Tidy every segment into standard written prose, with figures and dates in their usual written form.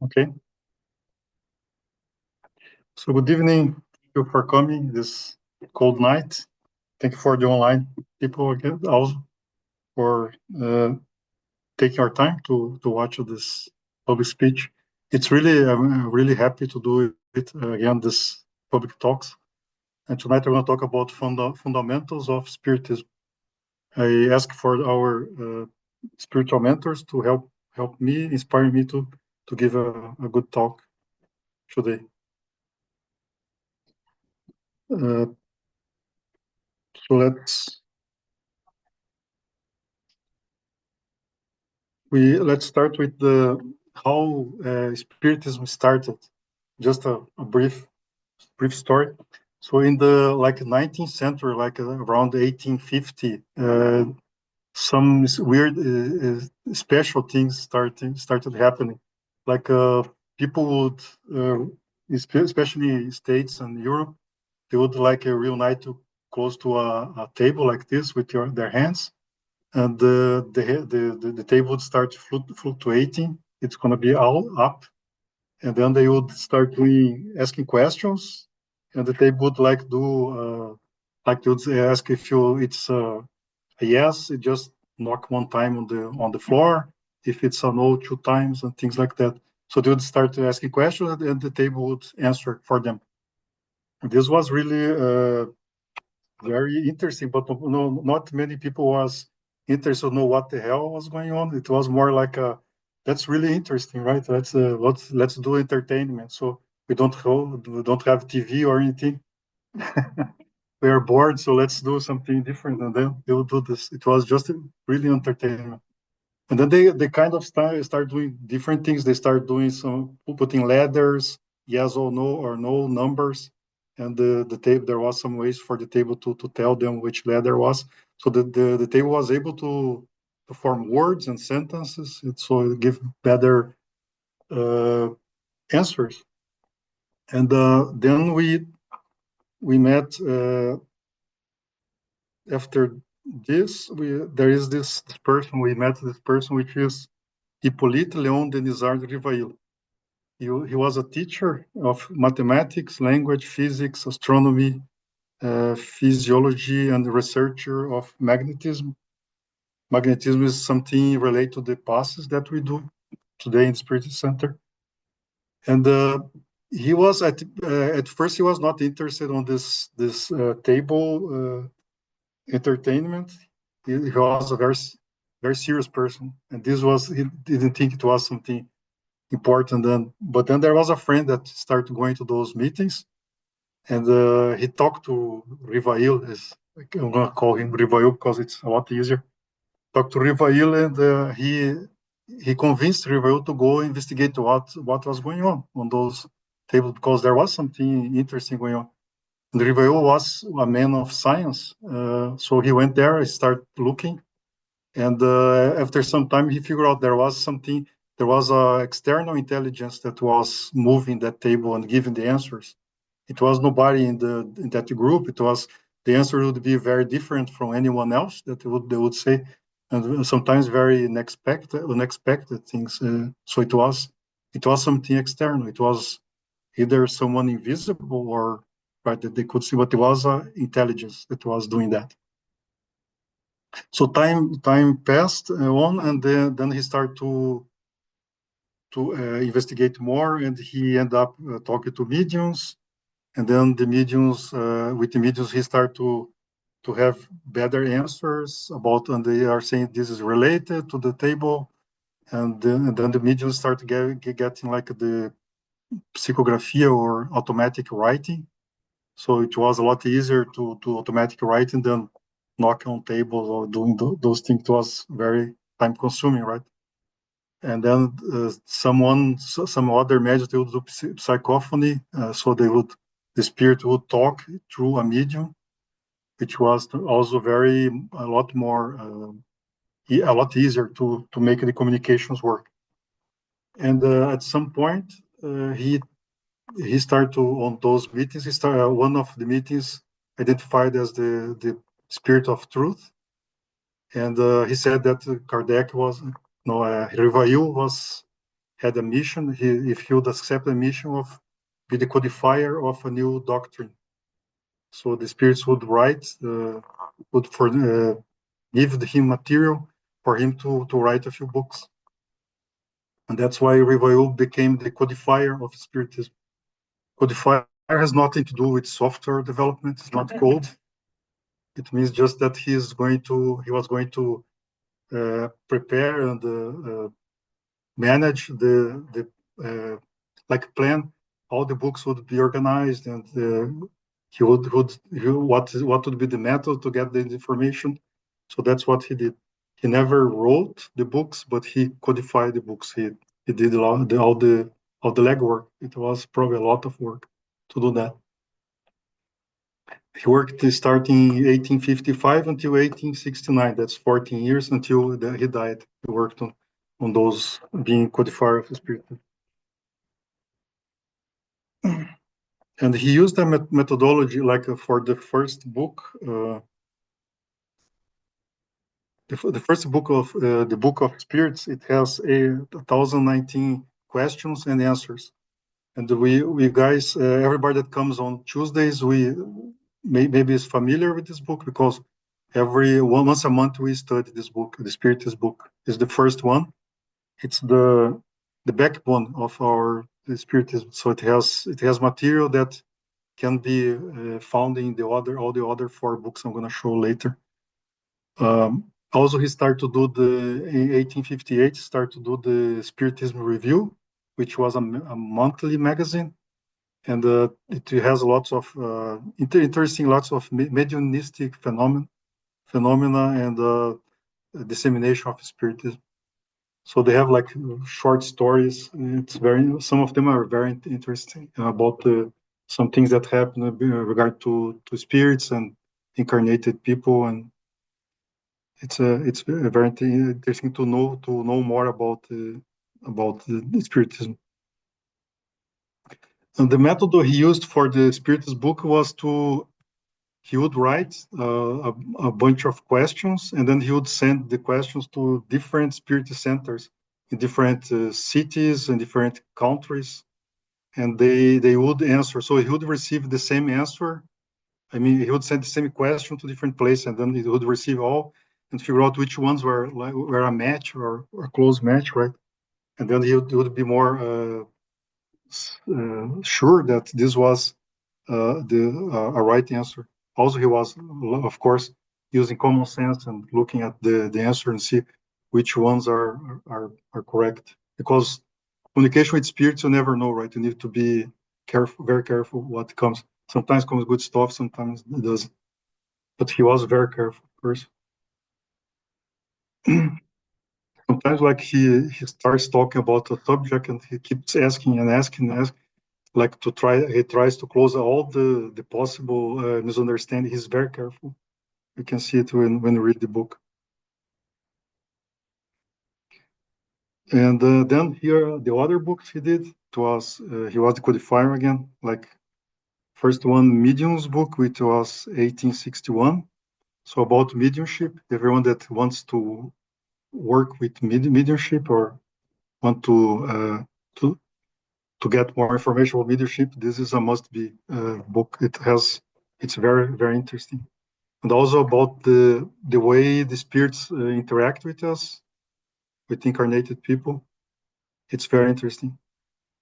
Okay. So good evening. Thank you for coming this cold night. Thank you for the online people again, also for taking our time to watch this public speech. It's really, I'm really happy to do it again, this public talks. And tonight we're going to talk about fundamentals of Spiritism. I ask for our spiritual mentors to help me, inspire me to give a good talk today. So let's start with the how Spiritism started. Just a brief story. So in the 19th century, around 1850, some weird special things started happening. Like people would, especially States and Europe, they would reunite to close to a table like this with their hands, and the table would start fluctuating. It's going to be all up, and then they would start asking questions, and the table would they would ask if it's a yes, it just knock one time on the floor. If it's a no, two times, and things like that. So they would start asking questions, and the table would answer for them. And this was really very interesting, but no, not many people was interested to know what the hell was going on. It was more like that's really interesting, right? Let's do entertainment. So we don't have TV or anything. We are bored, so let's do something different. And then they would do this. It was just really entertainment. And then they kind of start doing different things. They start doing putting letters, yes or no numbers, and the table, there was some ways for the table to tell them which letter was. So the table was able to form words and sentences, so it give better answers. And then we met after this. There is this person, we met this person, which is Hippolyte Léon Denisard Rivail. He was a teacher of mathematics, language, physics, astronomy, physiology, and researcher of magnetism. Magnetism is something related to the passes that we do today in Spiritist Center. And he was at first he was not interested on this table entertainment. He was a very serious person, and he didn't think it was something important. But then there was a friend that started going to those meetings, and he talked to Rivail. I'm gonna call him Rivail because it's a lot easier. Talked to Rivail, and he convinced Rivail to go investigate what was going on those tables, because there was something interesting going on. And Rivail was a man of science, so he went there and started looking. And after some time, he figured out there was something. There was a external intelligence that was moving that table and giving the answers. It was nobody in that group. It was, the answer would be very different from anyone else that they would say, and sometimes very unexpected things. So it was something external. It was either someone invisible or right that they could see, but it was intelligence that was doing that. So time passed on, and then he started to investigate more, and he ended up talking to mediums, and then the mediums with the mediums he started to have better answers about, and they are saying this is related to the table, and then the mediums start getting like the psychographia or automatic writing. So it was a lot easier to automatic writing than knock on tables or doing those things. It was very time consuming, right? And then some other mediums would do psychophony, so the spirit would talk through a medium, which was also a lot easier to make the communications work. And at some point, he started on those meetings. One of the meetings identified as the spirit of truth, and he said that Kardec was Rivail had a mission, if he would accept the mission of be the codifier of a new doctrine. So the spirits would write, give him material for him to write a few books. And that's why Rivail became the codifier of Spiritism. Codifier has nothing to do with software development, it's not code. It means just that he was going to prepare and manage like plan how the books would be organized, and what would be the method to get the information. So that's what he did. He never wrote the books, but he codified the books. He did all the legwork. It was probably a lot of work to do that. He worked starting 1855 until 1869. That's 14 years until he died. He worked on those being codifier of the spirit. And he used a methodology like for the first book. The first book of the Book of Spirits, it has 1,019 questions and answers. And we guys, everybody that comes on Tuesdays, maybe is familiar with this book, because once a month we study this book. The Spiritist book is the first one. It's the backbone of our Spiritism. So it has material that can be found in all the other 4 books I'm going to show later. Also, he started to do in 1858, started to do the Spiritism Review, which was a monthly magazine. And it has lots of interesting, lots of mediumistic phenomena and dissemination of Spiritism. So they have like short stories. Some of them are very interesting about some things that happen in regard to spirits and incarnated people, and it's very interesting to know more about the Spiritism. And the method that he used for the Spiritist book was he would write a bunch of questions, and then he would send the questions to different Spiritist centers in different cities and different countries, and they would answer. So he would receive the same answer. I mean, he would send the same question to different places, and then he would receive all and figure out which ones were a match or a close match, right? And then he would be more sure that this was a right answer. Also, he was, of course, using common sense and looking at the answer and see which ones are correct. Because communication with spirits, you never know, right? You need to be careful, very careful what comes. Sometimes comes good stuff, sometimes it doesn't. But he was very careful, of course. Sometimes, like he starts talking about a subject and he keeps asking and asking and asking, like he tries to close all the possible misunderstanding. He's very careful. You can see it when you read the book. And then here, the other books he did, he was the codifier again. Like first one, Medium's book, which was 1861. So about mediumship, everyone that wants to work with mediumship or want to get more information about leadership, this is a must-be book. It's very, very interesting. And also about the way the spirits interact with us, with incarnated people. It's very interesting.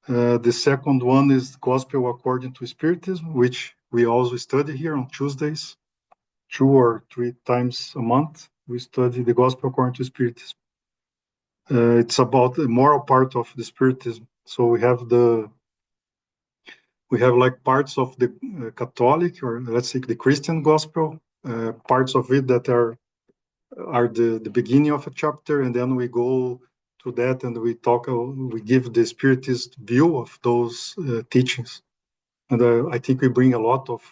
The second one is Gospel According to Spiritism, which we also study here on Tuesdays, 2 or 3 times a month. We study the Gospel According to Spiritism. It's about the moral part of the Spiritism. So we have like parts of the Catholic, or let's say the Christian gospel, parts of it that are the beginning of a chapter, and then we go to that and we give the Spiritist view of those teachings. And I think we bring a lot of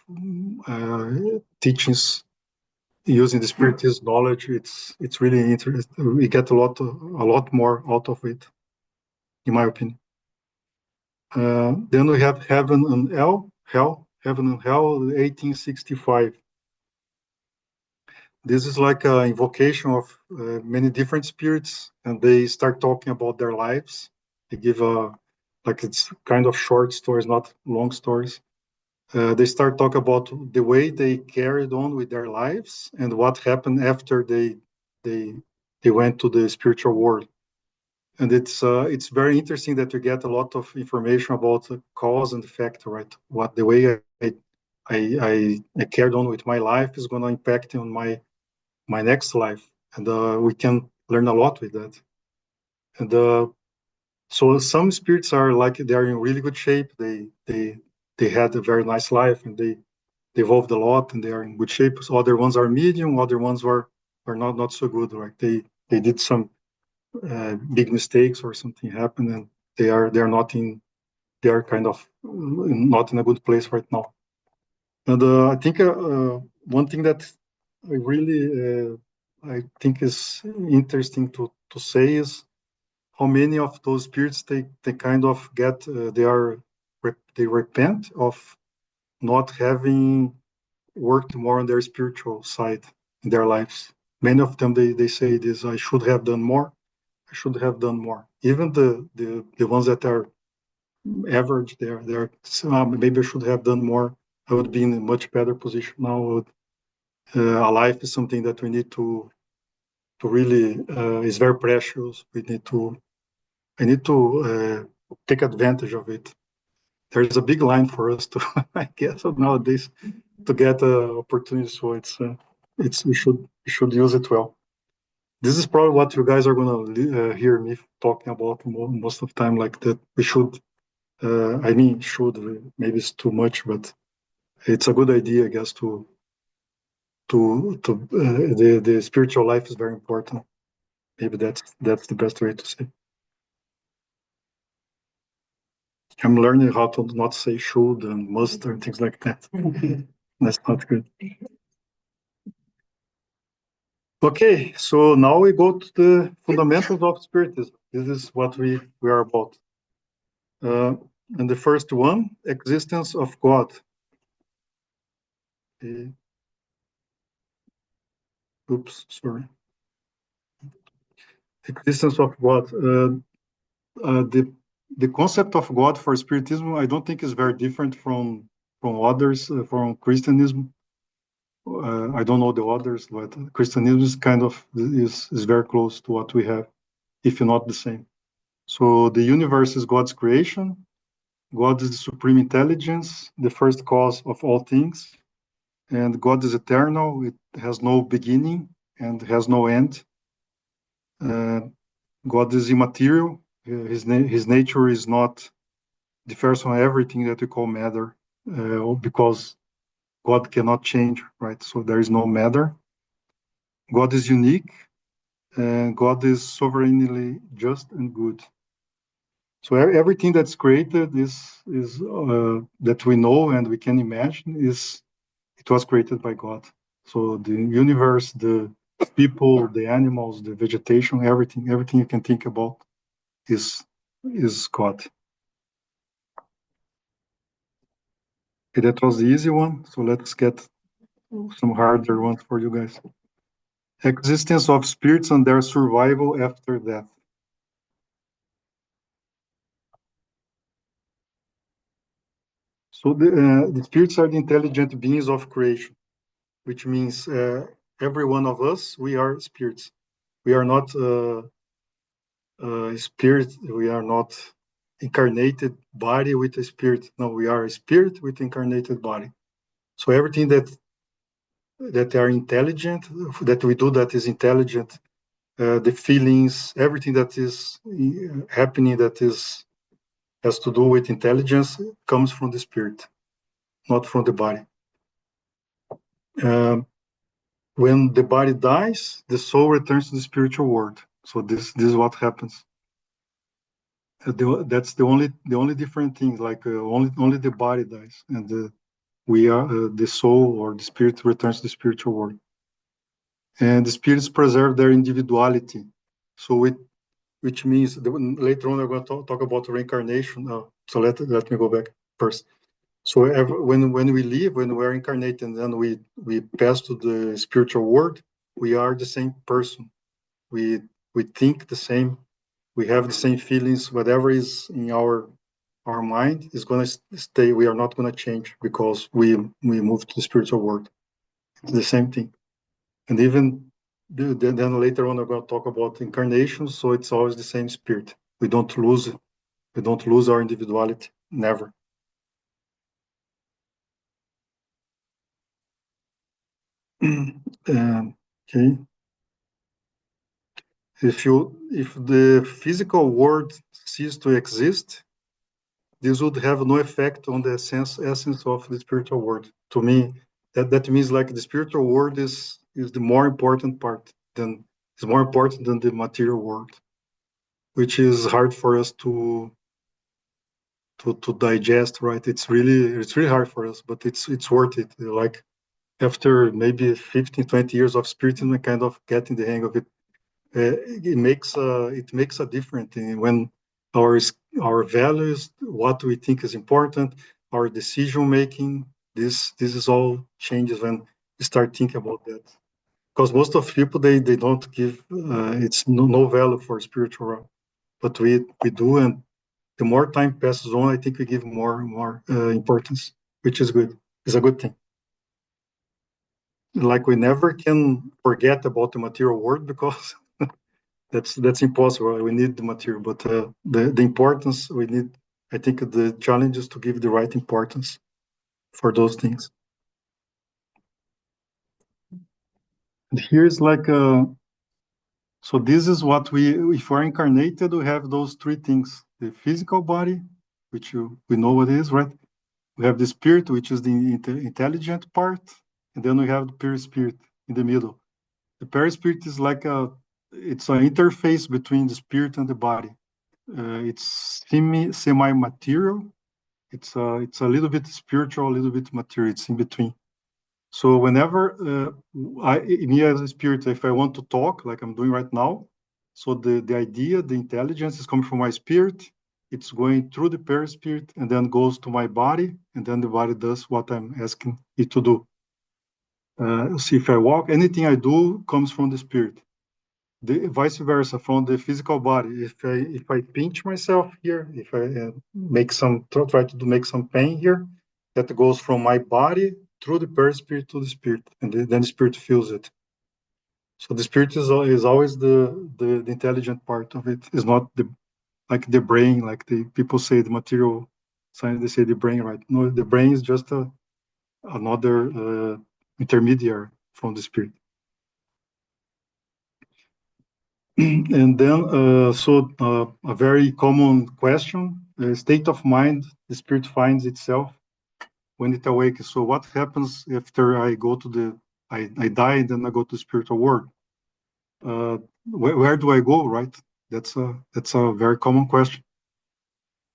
teachings using the Spiritist knowledge. It's really interesting. We get a lot more out of it, in my opinion. Then we have Heaven and Hell, Heaven and Hell, 1865. This is like an invocation of many different spirits, and they start talking about their lives. They give like it's kind of short stories, not long stories. They start talk about the way they carried on with their lives and what happened after they went to the spiritual world. And it's very interesting that you get a lot of information about the cause and effect, right? What the way I carried on with my life is going to impact on my next life, and we can learn a lot with that. And so some spirits are like they are in really good shape. They had a very nice life and they evolved a lot and they are in good shape. So other ones are medium, other ones are not so good. Right? They did some big mistakes or something happened and they are not in they are kind of not in a good place right now. And I think one thing that I really I think is interesting to say is how many of those spirits they kind of get they repent of not having worked more on their spiritual side in their lives. Many of them they say this: I should have done more. I should have done more. Even the ones that are average, they're maybe I should have done more. I would be in a much better position now. A life is something that we need to really is very precious. I need to take advantage of it. There's a big line for us to, I guess, nowadays to get opportunities. So it's we should use it well. This is probably what you guys are gonna hear me talking about most of the time, like that. We should. I mean, should maybe it's too much, but it's a good idea, I guess, to the spiritual life is very important. Maybe that's the best way to say. I'm learning how to not say should and must and things like that. That's not good. Okay, so now we go to the fundamentals of Spiritism. This is what we are about. And the first one, existence of God. Oops, sorry. Existence of God. The concept of God for Spiritism, I don't think is very different from others, from Christianism. I don't know the others, but Christianism is kind of is very close to what we have, if not the same. So the universe is God's creation. God is the supreme intelligence, the first cause of all things. And God is eternal. It has no beginning and has no end. God is immaterial. His nature is not differs from everything that we call matter, because God cannot change, right? So there is no matter. God is unique, and God is sovereignly just and good. So everything that's created is that we know and we can imagine it was created by God. So the universe, the people, the animals, the vegetation, everything you can think about is God. Okay, that was the easy one. So let's get some harder ones for you guys. Existence of spirits and their survival after death. So the spirits are the intelligent beings of creation, which means every one of us, we are spirits. We are not spirit. We are not incarnated body with a spirit. No, we are a spirit with incarnated body. So everything that are intelligent, that we do that is intelligent, the feelings, everything that is happening that has to do with intelligence comes from the spirit, not from the body. When the body dies, the soul returns to the spiritual world. So this is what happens. That's the only different thing. Like only the body dies, and the soul or the spirit returns to the spiritual world. And the spirits preserve their individuality. So which means later on we're going to talk about reincarnation. So let me go back first. So when we live, when we're incarnated, and then we pass to the spiritual world, we are the same person. We think the same. we have the same feelings. Whatever is in our mind is going to stay. We are not going to change because we move to the spiritual world. It's the same thing. And even then later on, I'm going to talk about incarnations. So it's always the same spirit. We don't lose our individuality. Never. Okay. If the physical world ceased to exist, this would have no effect on the essence of the spiritual world. To me, that means like the spiritual world is the more important part than is more important than the material world, which is hard for us to digest, right? It's really hard for us, but it's worth it. Like after maybe 15, 20 years of spiritism, I kind of getting the hang of it. It makes a difference when our our values, what we think is important, our decision making. This is all changes when we start thinking about that. Because most of people they don't give it's no value for spiritual, but we do, and the more time passes on, I think we give more importance, which is good. It's a good thing. Like we never can forget about the material world because that's impossible. We need the material, but the importance we need. I think the challenge is to give the right importance for those things. And here's like so this is what if we're incarnated, we have those three things: the physical body, which we know what it is, right? We have the spirit, which is the intelligent part, and then we have the pure spirit in the middle. The pure spirit is like it's an interface between the spirit and the body. It's semi-material. It's a little bit spiritual, a little bit material. It's in between. So whenever me as a spirit, if I want to talk like I'm doing right now, so the idea, the intelligence is coming from my spirit. It's going through the perispirit and then goes to my body, and then the body does what I'm asking it to do. See, if I walk, anything I do comes from the spirit. The vice versa from the physical body. If I pinch myself here, if I make some try to make some pain here, that goes from my body through the perispirit to the spirit, and then the spirit feels it. So the spirit is always the intelligent part of it. Is not like the brain, like the people say the material science. They say the brain, right? No, the brain is just another intermediary from the spirit. And then, a very common question: the state of mind the spirit finds itself when it awakens. So, what happens after I go to I die and then I go to the spiritual world? Where do I go? Right? That's a very common question.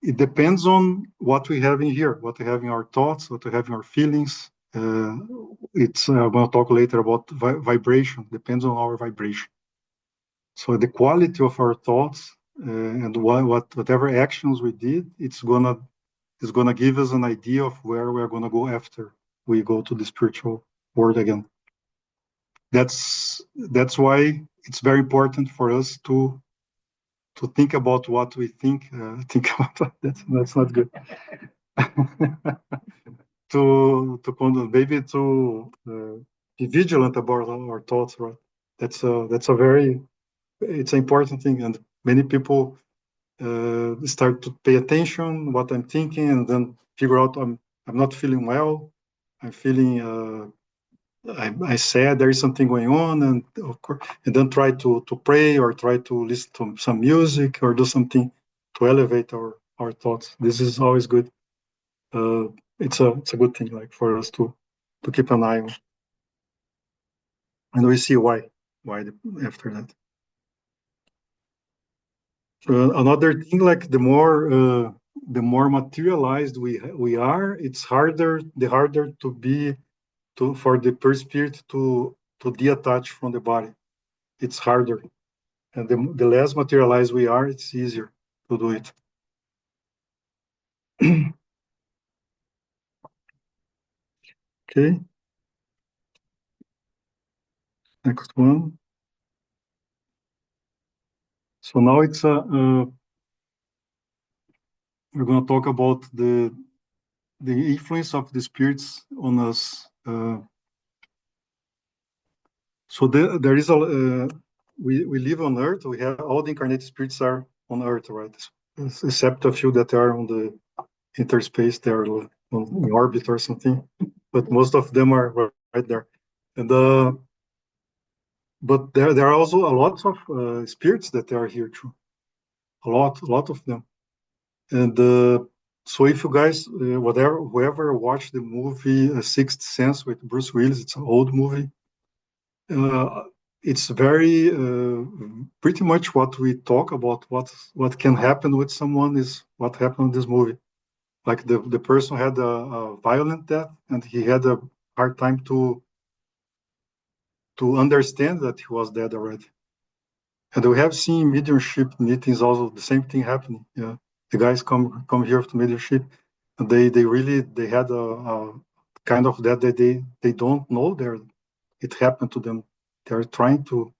It depends on what we have in here, what we have in our thoughts, what we have in our feelings. It's I'm going to talk later about vibration. Depends on our vibration. So the quality of our thoughts and whatever actions we did, it's gonna give us an idea of where we're gonna go after we go to the spiritual world again. That's why it's very important for us to think about what we think. Think about that's not good. Maybe to be vigilant about our thoughts, right? That's a very it's an important thing, and many people start to pay attention what I'm thinking, and then figure out I'm not feeling well. I'm feeling I said there is something going on, and of course, and then try to pray or try to listen to some music or do something to elevate our thoughts. This is always good. Uh, it's a good thing, like for us to keep an eye on, and we see after that. Another thing, like the more materialized we are, it's harder to be for the per spirit to detach from the body. It's harder, and the less materialized we are, it's easier to do it. Okay, next one. So now it's we're going to talk about the influence of the spirits on us. So there is we live on Earth. We have all the incarnated spirits are on Earth, right? Except a few that are on the interspace, they are in orbit or something. But most of them are right there. And but there are also a lot of spirits that are here too. A lot of them. And so if you guys, whoever watched the movie Sixth Sense with Bruce Willis, it's an old movie. It's very pretty much what we talk about. What can happen with someone is what happened in this movie. Like the person had a violent death, and he had a hard time to understand that he was dead already. And we have seen mediumship meetings also the same thing happening. Yeah, the guys come here to mediumship, and they had a kind of that they don't know it happened to them. They're trying to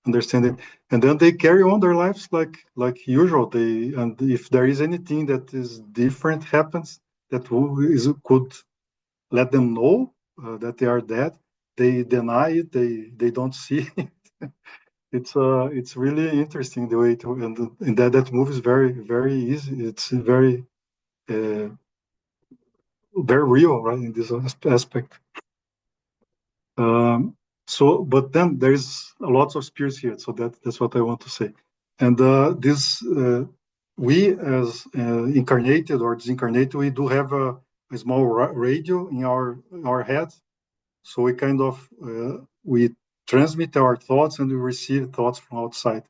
understand it, and then they carry on their lives like usual. And if there is anything that is different happens that could let them know that they are dead, they deny it. They don't see it. It's really interesting the way to and that movie is very easy. It's uh, very real, right, in this aspect. So, but then there's a lot of spirits here, so that's what I want to say. And we as incarnated or disincarnated, we do have a small radio in our head, so we kind of we transmit our thoughts and we receive thoughts from outside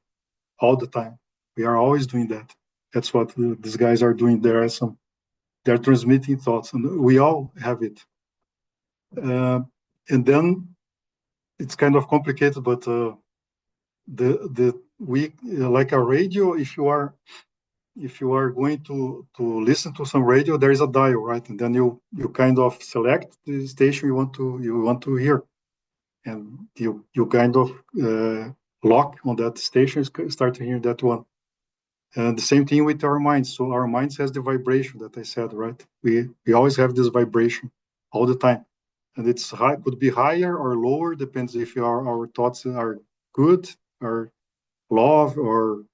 all the time. We are always doing that. That's what these guys are doing. They're transmitting thoughts, and we all have it. And then it's kind of complicated, but we like a radio. If you are going to listen to some radio, there is a dial, right? And then you kind of select the station you want to hear, and you kind of lock on that station, start to hear that one. And the same thing with our minds. So our minds has the vibration that I said, right? We always have this vibration all the time, and it's high, could be higher or lower, depends if our thoughts are good or love or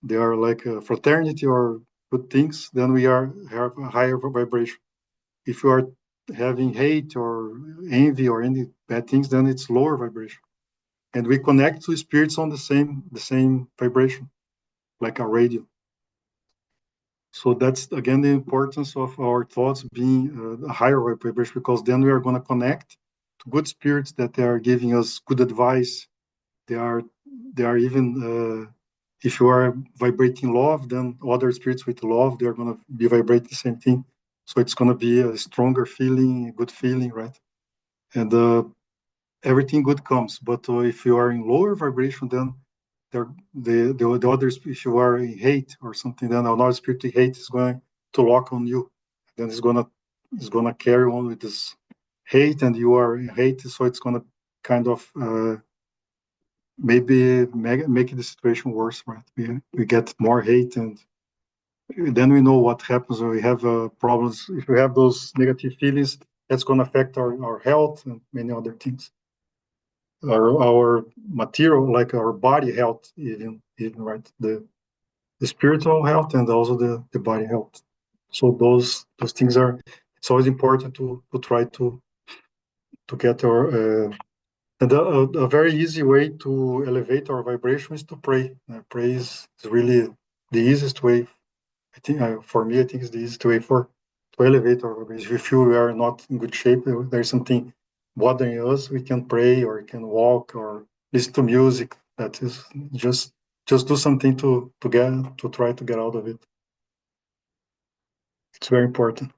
they are like a fraternity or good things. Then we have a higher vibration. If you are having hate or envy or any bad things, then it's lower vibration. And we connect to spirits on the same vibration, like a radio. So that's again the importance of our thoughts being a higher vibration, because then we are going to connect to good spirits that they are giving us good advice. They are even if you are vibrating love, then other spirits with love, they are going to be vibrating the same thing. So it's going to be a stronger feeling, a good feeling, right? And everything good comes. But if you are in lower vibration, then the others, if you are in hate or something, then another spirit in hate is going to lock on you. Then it's gonna carry on with this hate, and you are in hate, so it's gonna kind of maybe make the situation worse, right? We get more hate, and then we know what happens when we have problems. If we have those negative feelings, that's gonna affect our health and many other things. Our material, like our body health, even right, the spiritual health and also the body health. So those things are. It's always important to try to get our. And a very easy way to elevate our vibration is to pray. Pray is really the easiest way. I think for me, I think it's the easiest way to elevate our vibration. If we feel we are not in good shape, there's something bothering us, we can pray or we can walk or listen to music. That is just do something to try to get out of it. It's very important.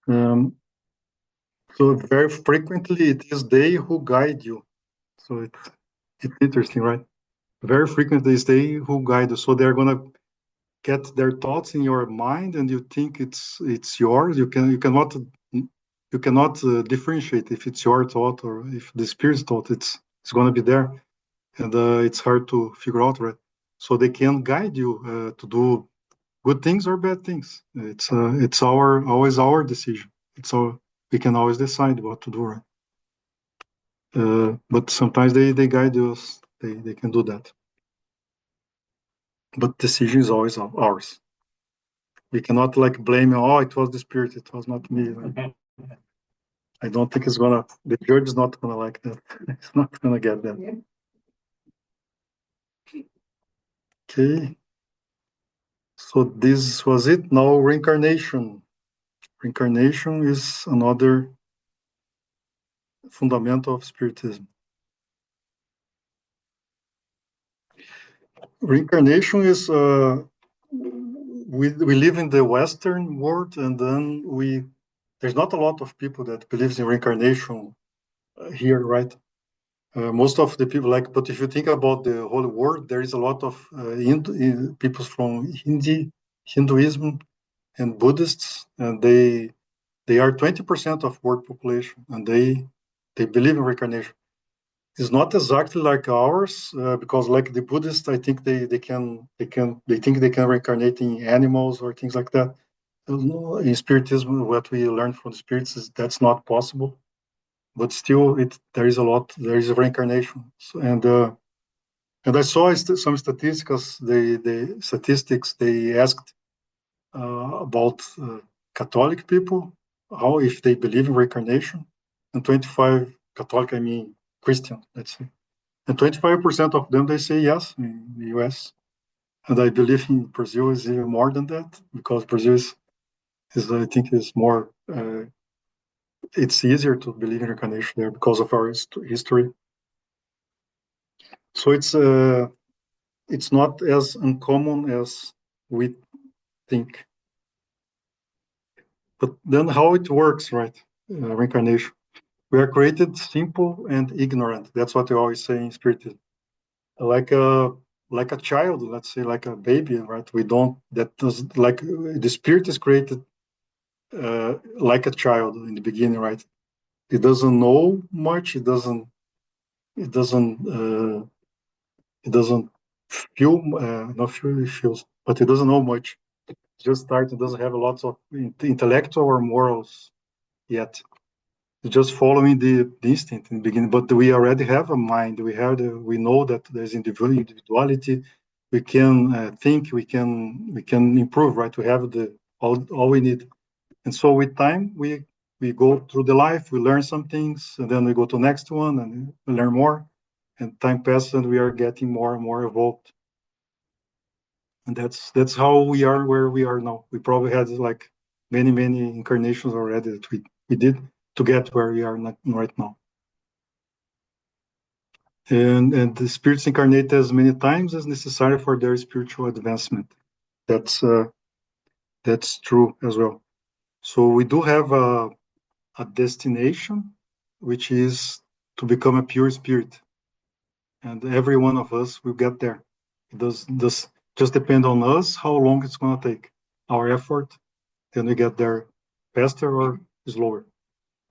Um, so very frequently it is they who guide you. So it's interesting, right? Very frequently it's they who guide you. So they're gonna get their thoughts in your mind, and you think it's yours. You cannot differentiate if it's your thought or if the spirit's thought. it's going to be there, and it's hard to figure out, right? So they can guide you to do good things or bad things. It's always our decision. We can always decide what to do, right? But sometimes they guide us. They can do that. But decision is always ours. We cannot like blame. Oh, it was the spirit. It was not me. I don't think it's gonna. The judge is not gonna like that. It's not gonna get that. Yeah. Okay. So this was it. Now reincarnation. Reincarnation is another fundamental of Spiritism. Reincarnation is we live in the Western world, and then there's not a lot of people that believes in reincarnation here, right? Most of the people like, but if you think about the whole world, there is a lot of people from Hinduism and Buddhists, and they are 20% of world population, and they believe in reincarnation. It's not exactly like ours because, like the Buddhists, I think they think they can reincarnate in animals or things like that. In Spiritism, what we learned from the spirits is that's not possible. But still, there is a lot. There is a reincarnation, and I saw some statistics. They asked about Catholic people how if they believe in reincarnation, and 25 Catholic, I mean Christian, let's say, and 25% of them they say yes in the U.S. And I believe in Brazil is even more than that because Brazil is I think is more. It's easier to believe in reincarnation there because of our history. So it's not as uncommon as we think. But then how it works, right? Reincarnation. We are created simple and ignorant. That's what we always say in Spiritism. Like a child, let's say, like a baby, right? We don't. That does like the spirit is created like a child in the beginning, right? It doesn't know much. It doesn't. It doesn't. It doesn't feel. Not feel. It feels, but it doesn't know much. Just started, doesn't have lots of intellectual or morals yet. It's just following the instinct in the beginning. But we already have a mind. We know that there's individuality. We can think. We can improve. Right. We have the all we need. And so with time, we go through the life. We learn some things, and then we go to the next one, and we learn more. And time passes, and we are getting more and more evolved. And that's how we are where we are now. We probably had like many incarnations already that we did to get where we are right now. And the spirits incarnate as many times as necessary for their spiritual advancement. That's true as well. So we do have a destination, which is to become a pure spirit, and every one of us will get there. It does just depend on us how long it's going to take, our effort. Then we get there faster or slower.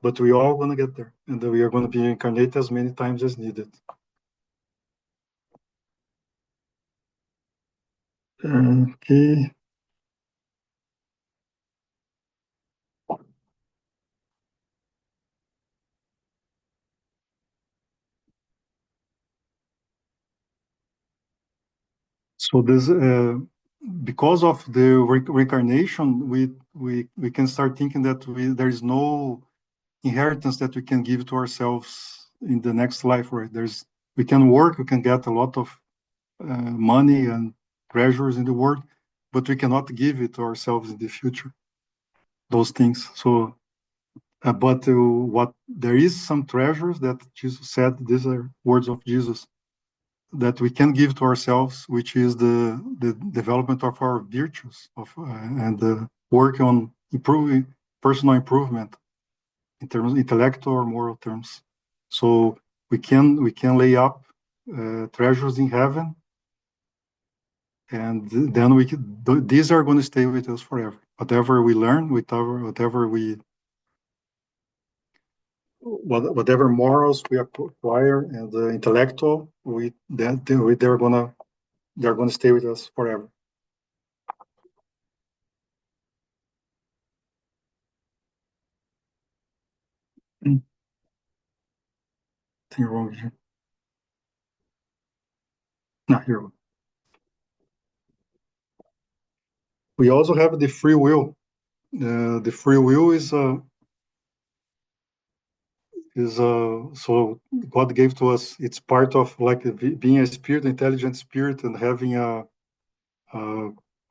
But we are going to get there, and we are going to be incarnated as many times as needed. Okay. So this, because of the reincarnation, we can start thinking that there is no inheritance that we can give to ourselves in the next life. Right? We can work, we can get a lot of money and treasures in the world, but we cannot give it to ourselves in the future. Those things. So, but what there is some treasures that Jesus said. These are words of Jesus that we can give to ourselves, which is the development of our virtues and the work on improving personal improvement in terms of intellectual or moral terms. So we can lay up treasures in heaven, and then these are going to stay with us forever. Whatever we learn, whatever we whatever morals we acquire and intellectual, they're gonna stay with us forever. Mm. Thing wrong here. No, here. We also have the free will. The free will so God gave to us. It's part of like being a spirit, intelligent spirit, and having a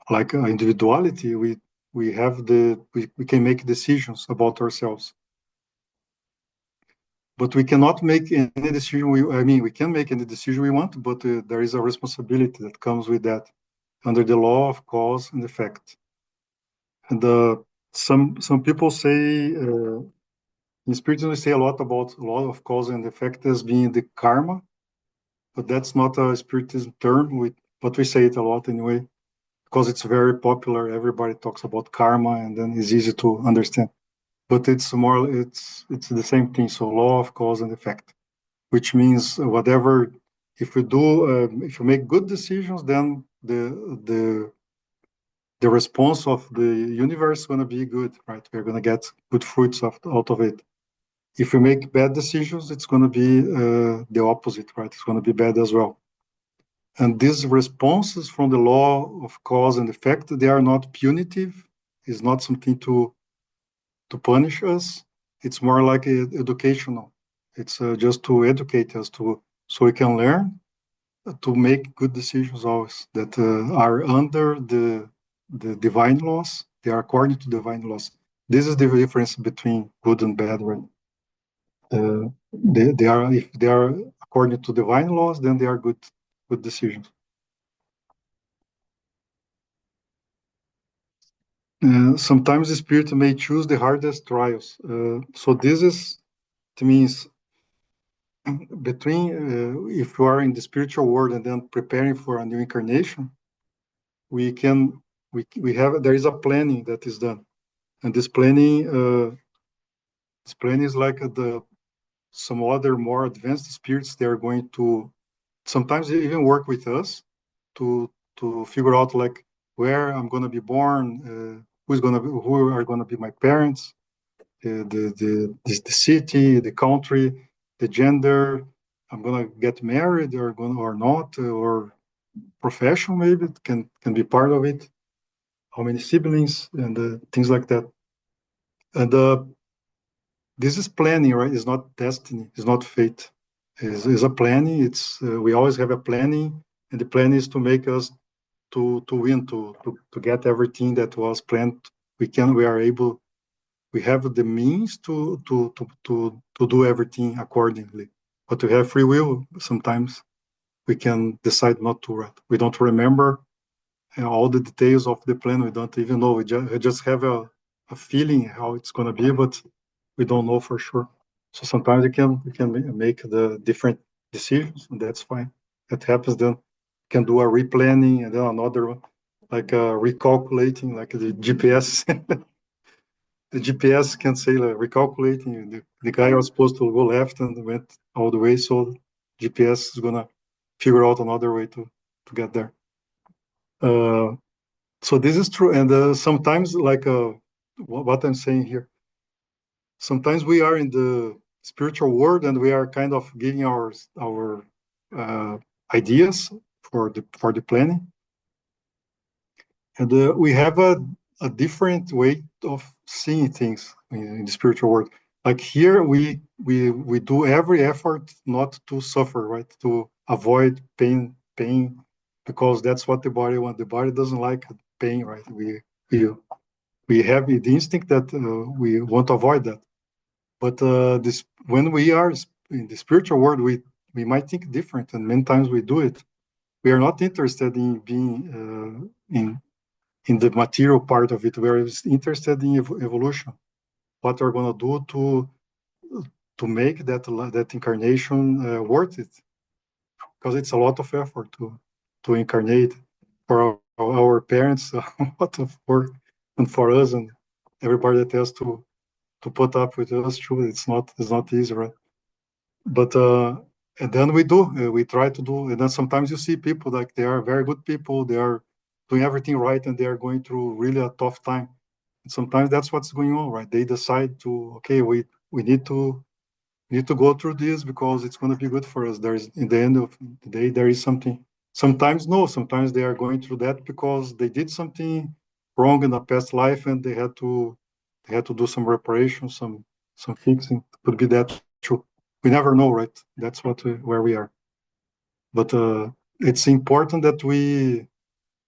like an individuality. We have we can make decisions about ourselves, but we cannot make any decision. I mean, we can make any decision we want, but there is a responsibility that comes with that under the law of cause and effect. And some people say in Spiritism we say a lot about law of cause and effect as being the karma, but that's not a Spiritism term. But we say it a lot anyway because it's very popular. Everybody talks about karma, and then it's easy to understand. But it's the same thing. So law of cause and effect, which means whatever. If you make good decisions, then the response of the universe is going to be good, right? We're going to get good fruits out of it. If we make bad decisions, it's going to be the opposite, right? It's going to be bad as well. And these responses from the law of cause and effect, they are not punitive. It's not something to punish us. It's more like educational. It's just to educate us so we can learn to make good decisions always that are under the divine laws. They are according to divine laws. This is the difference between good and bad, right? They are if they are according to divine laws, then they are good decisions. Sometimes the spirit may choose the hardest trials. So this is, it means between if you are in the spiritual world and then preparing for a new incarnation, we can we have there is a planning that is done, and this planning is like the some other more advanced spirits. They are going to sometimes they even work with us to figure out like where I'm going to be born, who are going to be my parents, the city, the country, the gender. I'm going to get married or not, or profession maybe it can be part of it. How many siblings and things like that. And this is planning, right? It's not destiny. It's not fate. It's a planning. It's we always have a planning, and the plan is to make us to win, to get everything that was planned. We are able. We have the means to do everything accordingly. But to have free will, sometimes we can decide not to. Right? We don't remember all the details of the plan. We don't even know. We just have a feeling how it's going to be, but we don't know for sure. So sometimes we can make the different decisions, and that's fine. That happens. Then can do a replanning and then another one, like recalculating, like the GPS. The GPS can say like recalculating. The guy was supposed to go left and went all the way, so GPS is gonna figure out another way to get there. Uh, so this is true, and sometimes like what I'm saying here, sometimes we are in the spiritual world and we are kind of giving our uh, ideas for the planning, and we have a different way of seeing things in the spiritual world. Like here, we do every effort not to suffer, right? To avoid pain, because that's what the body wants. The body doesn't like pain, right? We we have the instinct that we want to avoid that. But this when we are in the spiritual world, we might think different, and many times we do it. We are not interested in being in the material part of it. We are interested in evolution. What we're gonna do to make that incarnation worth it, because it's a lot of effort to incarnate for our parents, a lot of work, and for us and everybody that has put up with us too. It's not easy, right? But and then we try to do, and then sometimes you see people like they are very good people, they are doing everything right, and they are going through really a tough time. And sometimes that's what's going on, right? They decide to, okay, we need to go through this because it's going to be good for us. There is, in the end of the day, there is something. Sometimes no, sometimes they are going through that because they did something wrong in a past life and they had to do some reparation, some fixing. It could be that true. We never know, right? That's where we are. But it's important that we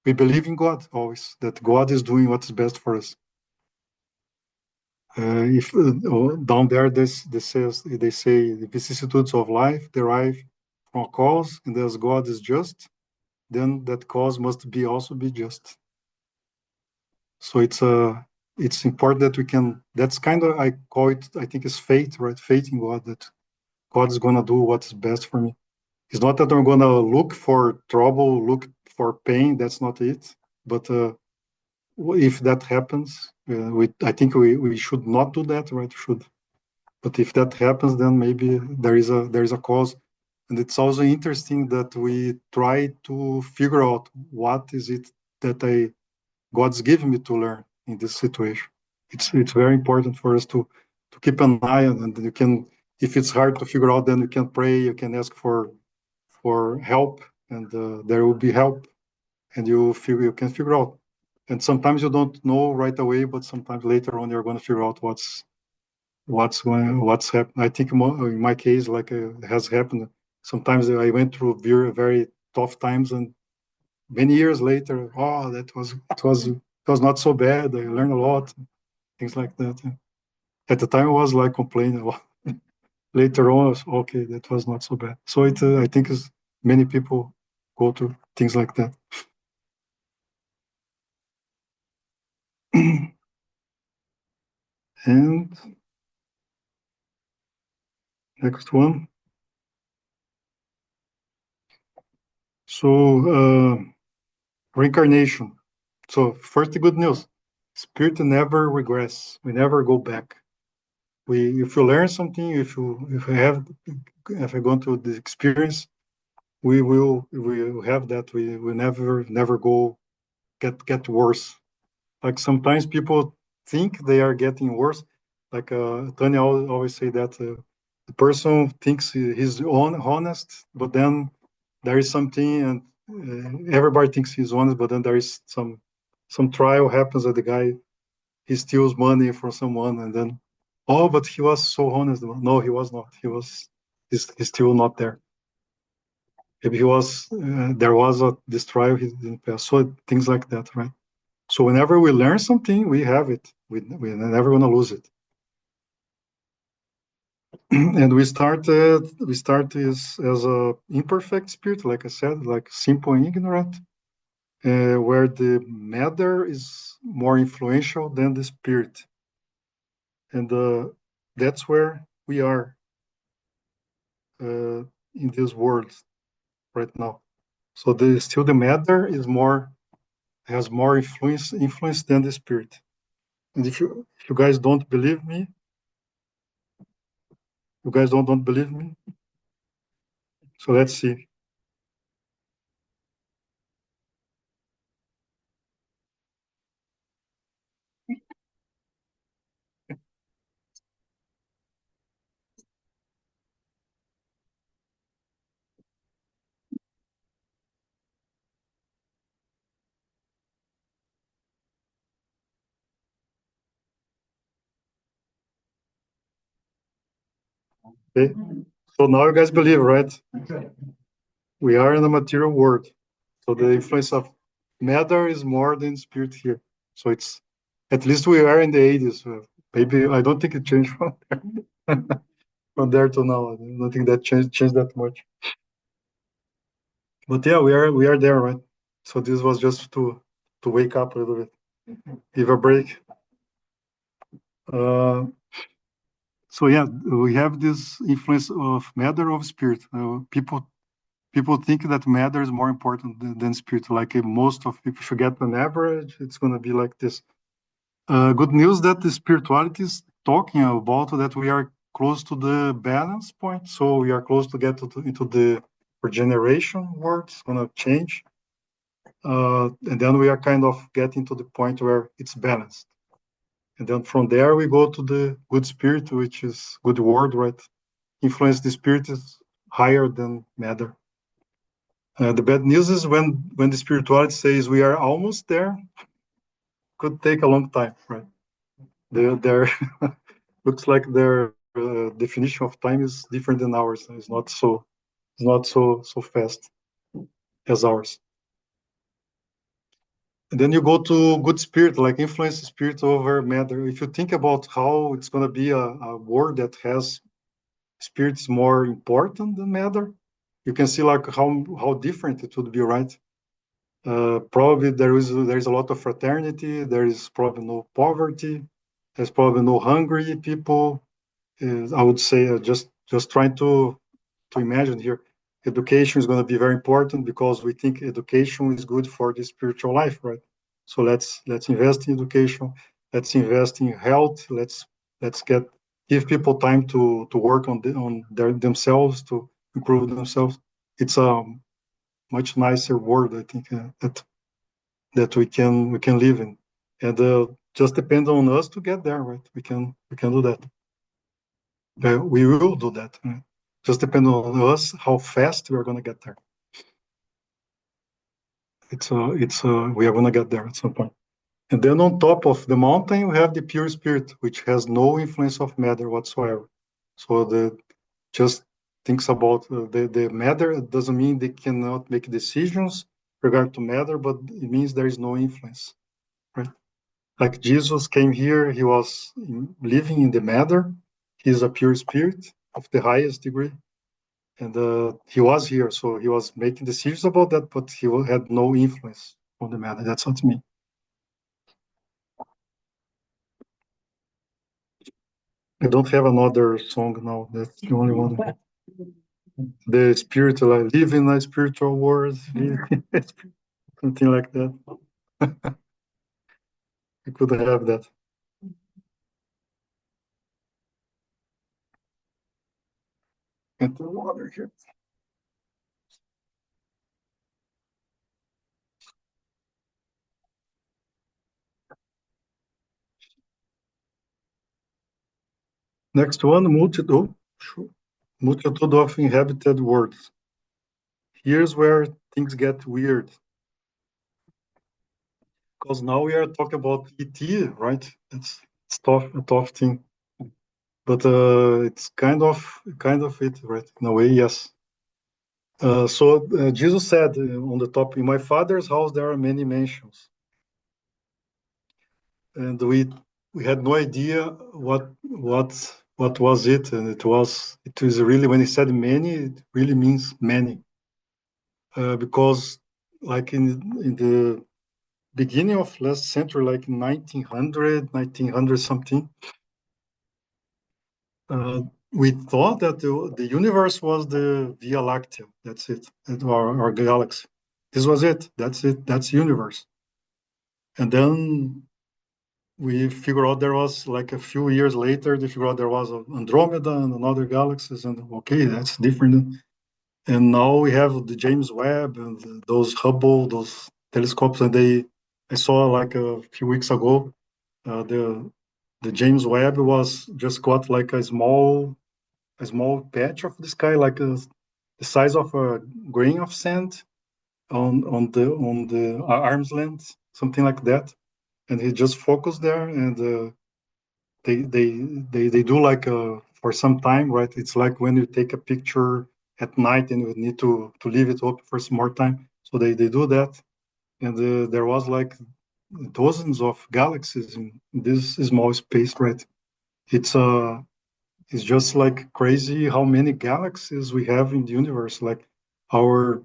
believe in God always. That God is doing what's best for us. If down there they say the vicissitudes of life derive from a cause, and as God is just, then that cause must be also be just. So it's important that we can. That's kind of, I call it, I think it's faith, right? Faith in God, that God is gonna do what's best for me. It's not that I'm gonna look for trouble, look for pain. That's not it. But if that happens, I think we should not do that, right? Should. But if that happens, then maybe there is a cause. And it's also interesting that we try to figure out what is it that God's given me to learn in this situation. It's very important for us to keep an eye on, and you can, if it's hard to figure out, then you can pray, you can ask for help, and there will be help, and you can figure out. And sometimes you don't know right away, but sometimes later on you're going to figure out what's happened. I think in my case, like has happened. Sometimes I went through very tough times, and many years later, oh, it was not so bad. I learned a lot, things like that. At the time, I was like complaining a lot. Later on, I was, okay, that was not so bad. So I think many people go through things like that. And next one. So reincarnation. So first, the good news: spirit never regress. We never go back. If you learn something, if you gone through the experience, we will have that. We never go get worse. Like sometimes people think they are getting worse. Like Tanya always say that the person thinks he's honest, but then there is something, and everybody thinks he's honest, but then there is some trial happens that the guy he steals money from someone, and then, oh, but he was so honest. No, he was not. He's still not there. Maybe he was. There was this trial he didn't pass. So things like that, right? So whenever we learn something, we have it. We're never gonna lose it. And we start as a imperfect spirit, like I said, like simple and ignorant, where the matter is more influential than the spirit, and that's where we are in this world right now. So the matter is has more influence than the spirit. And if you guys don't believe me, you guys don't believe me. So let's see. Okay. So now you guys believe, right? We are in a material world. So the influence of matter is more than spirit here. So it's, at least we are in the 80s. Maybe I don't think it changed from there, from there to now. I don't think that changed that much. But yeah, we are there, right? So this was just to wake up a little bit, give a break. Uh, so yeah, we have this influence of matter of spirit. People think that matter is more important than spirit. Like most of people, if you get an average, it's going to be like this. Good news that the spirituality is talking about that we are close to the balance point. So we are close to get into the regeneration world. It's going to change. And then we are kind of getting to the point where it's balanced. And then from there, we go to the good spirit, which is good word, right? Influence the spirit is higher than matter. The bad news is when the spirituality says we are almost there, could take a long time, right? Their looks like their definition of time is different than ours. It's not so fast as ours. And then you go to good spirit, like influence the spirit over matter. If you think about how it's going to be a world that has spirits more important than matter, you can see like how different it would be, right? Probably there is a lot of fraternity. There is probably no poverty. There's probably no hungry people. I would say just trying to imagine here, education is going to be very important because we think education is good for the spiritual life, right? So let's invest in education. Let's invest in health. Let's give people time to work on themselves, to improve themselves. It's a much nicer world, I think, that we can live in, and just depends on us to get there, right? We can do that. We will do that. Right? Just depends on us how fast we are going to get there. We are going to get there at some point. And then on top of the mountain, we have the pure spirit, which has no influence of matter whatsoever. So the just thinks about the matter. It doesn't mean they cannot make decisions regard to matter, but it means there is no influence, right? Like Jesus came here, he was living in the matter. He's a pure spirit of the highest degree. And he was here, so he was making decisions about that, but he had no influence on the matter. That's what I mean. I don't have another song now. That's the only one. The spiritual, like live in a spiritual world, something like that. I could have that. Get the water here. Next one, multitude of inhabited worlds. Here's where things get weird. Because now we are talking about ET, right? It's a tough thing. But it's kind of it, right? In a way, yes. So Jesus said on the top, in my father's house there are many mansions, and we had no idea what was it, and it was really, when he said many, it really means many, because like in the beginning of last century, like in 1900 something, we thought that the universe was the Via Láctea. That's it, our galaxy. This was it. That's it. That's universe. And then we figured out there was, like, a few years later, they figured out there was Andromeda and another galaxies, and okay, that's different. And now we have the James Webb and those Hubble, those telescopes, and I saw like a few weeks ago, the James Webb was just got like a small patch of the sky, like the size of a grain of sand on the arm's length, something like that. And he just focused there, and they do like for some time, right? It's like when you take a picture at night and you need to leave it open for some more time. So they do that, and there was like dozens of galaxies in this small space, right? It's it's just like crazy how many galaxies we have in the universe. Like our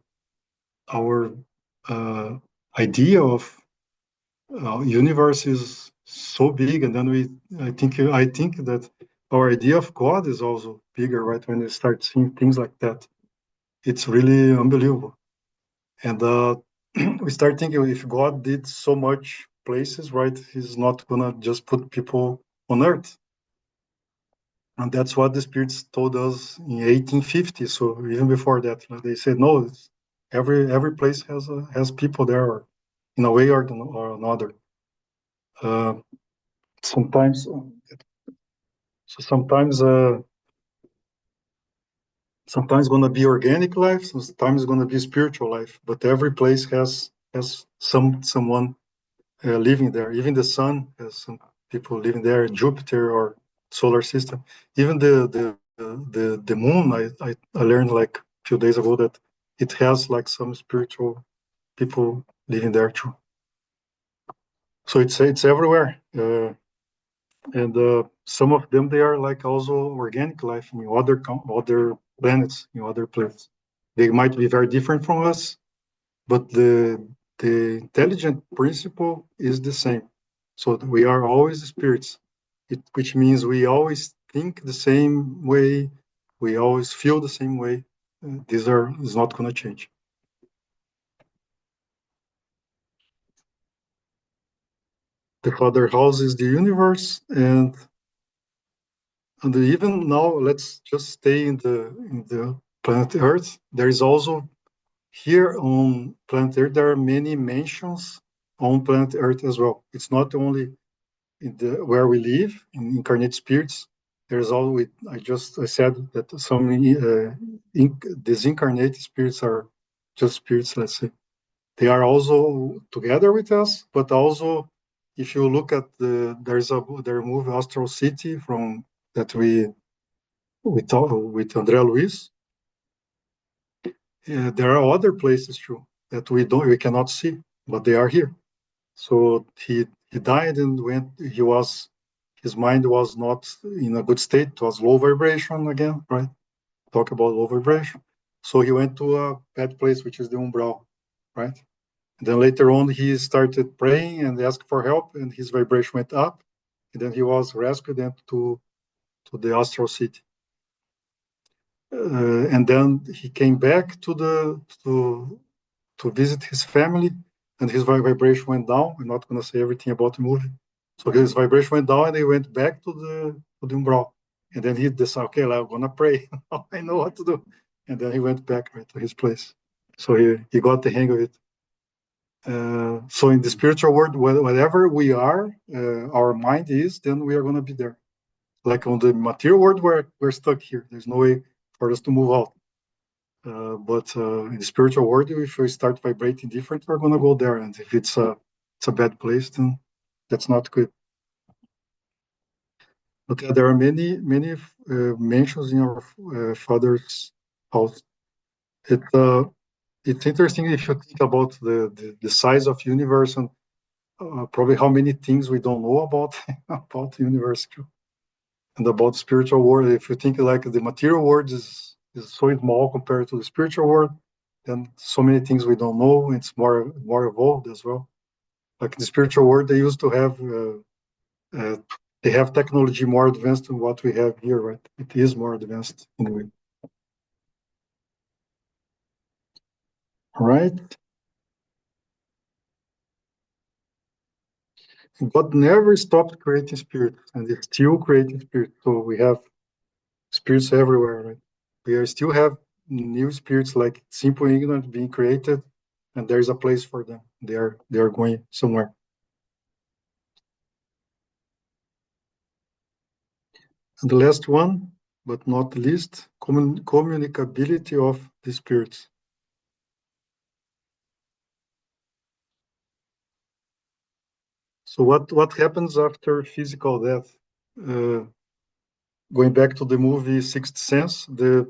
our uh, idea of universe is so big, and then I think that our idea of God is also bigger, right? When you start seeing things like that, it's really unbelievable. And we start thinking, if God did so much places, right? He's not gonna just put people on Earth. And that's what the spirits told us in 1850. So even before that, they said, no, every place has people there, or in a way or another. Sometimes, so sometimes gonna be organic life, sometimes gonna be spiritual life. But every place has someone living there. Even the sun has some people living there. Jupiter or solar system. Even the moon. I learned like a few days ago that it has like some spiritual people living there too. So it's everywhere. And some of them they are like also organic life in other planets, in other planets. They might be very different from us, but the intelligent principle is the same. So we are always spirits, which means we always think the same way, we always feel the same way. These are is not going to change. The father house is the universe, and even now, let's just stay in the planet Earth. There is also here on planet Earth there are many mansions on planet Earth as well. It's not only in the where we live in incarnate spirits. There's always I said that some disincarnate spirits are just spirits. Let's say they are also together with us, but also if you look at their movie Astral City from that we talk with André Luiz. There are other places too that we cannot see, but they are here. So he died and went. His mind was not in a good state. It was low vibration again, right? Talk about low vibration. So he went to a bad place, which is the umbral, right? And then later on, he started praying and asked for help, and his vibration went up. And then he was rescued and to the astral city. And then he came back to visit his family, and his vibration went down. I'm not going to say everything about the movie. So his vibration went down, and he went back to the umbral. And then he decided, okay, I'm going to pray. I know what to do. And then he went back right, to his place. So he got the hang of it. So in the spiritual world, whatever we are, our mind is, then we are going to be there. Like on the material world, we're stuck here. There's no way for us to move out. But in the spiritual world, if we start vibrating different, we're gonna go there. And if it's a bad place, then that's not good. But there are many mentions in our father's house. It it's interesting if you think about the size of universe and probably how many things we don't know about about the universe too, and about the spiritual world. If you think like the material world is so small compared to the spiritual world, then so many things we don't know. It's more evolved as well. Like in the spiritual world, they used to have they have technology more advanced than what we have here, right? It is more advanced in a way. Right? God never stopped creating spirits, and it's still creating spirits. So we have spirits everywhere, right? We are still have new spirits like simple ignorant being created, and there's a place for them. They are going somewhere. And the last one, but not least, communicability of the spirits. So what happens after physical death? Uh, Going back to the movie Sixth Sense, the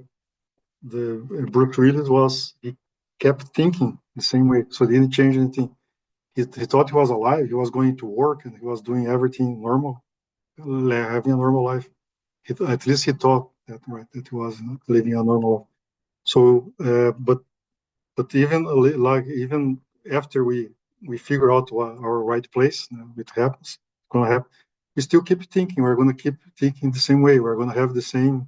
Bruce Willis he kept thinking the same way, so he didn't change anything. He thought he was alive. He was going to work and he was doing everything normal, having a normal life. At least he thought that, right, that he was living a normal life. So, but even like even after we figure out what our right place, it happens. It's gonna happen. We still keep thinking. We're gonna keep thinking the same way. We're gonna have the same